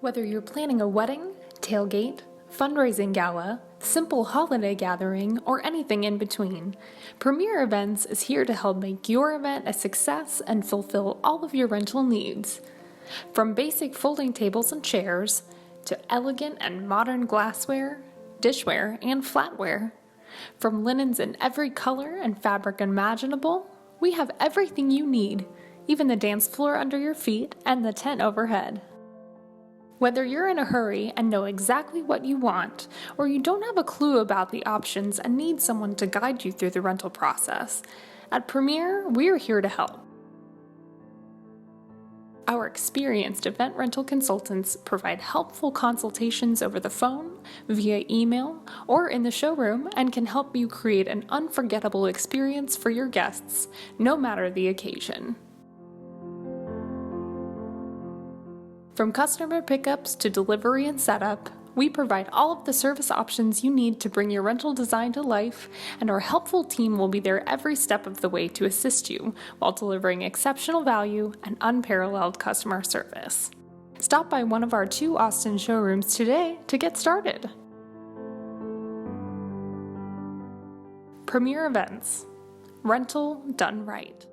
Whether you're planning a wedding, tailgate, fundraising gala, simple holiday gathering, or anything in between, Premier Events is here to help make your event a success and fulfill all of your rental needs. From basic folding tables and chairs, to elegant and modern glassware, dishware, and flatware. From linens in every color and fabric imaginable, we have everything you need, even the dance floor under your feet and the tent overhead. Whether you're in a hurry and know exactly what you want, or you don't have a clue about the options and need someone to guide you through the rental process, at Premier, we're here to help. Our experienced event rental consultants provide helpful consultations over the phone, via email, or in the showroom and can help you create an unforgettable experience for your guests, no matter the occasion. From customer pickups to delivery and setup, we provide all of the service options you need to bring your rental design to life, and our helpful team will be there every step of the way to assist you while delivering exceptional value and unparalleled customer service. Stop by one of our 2 Austin showrooms today to get started. Premier Events. Rental done right.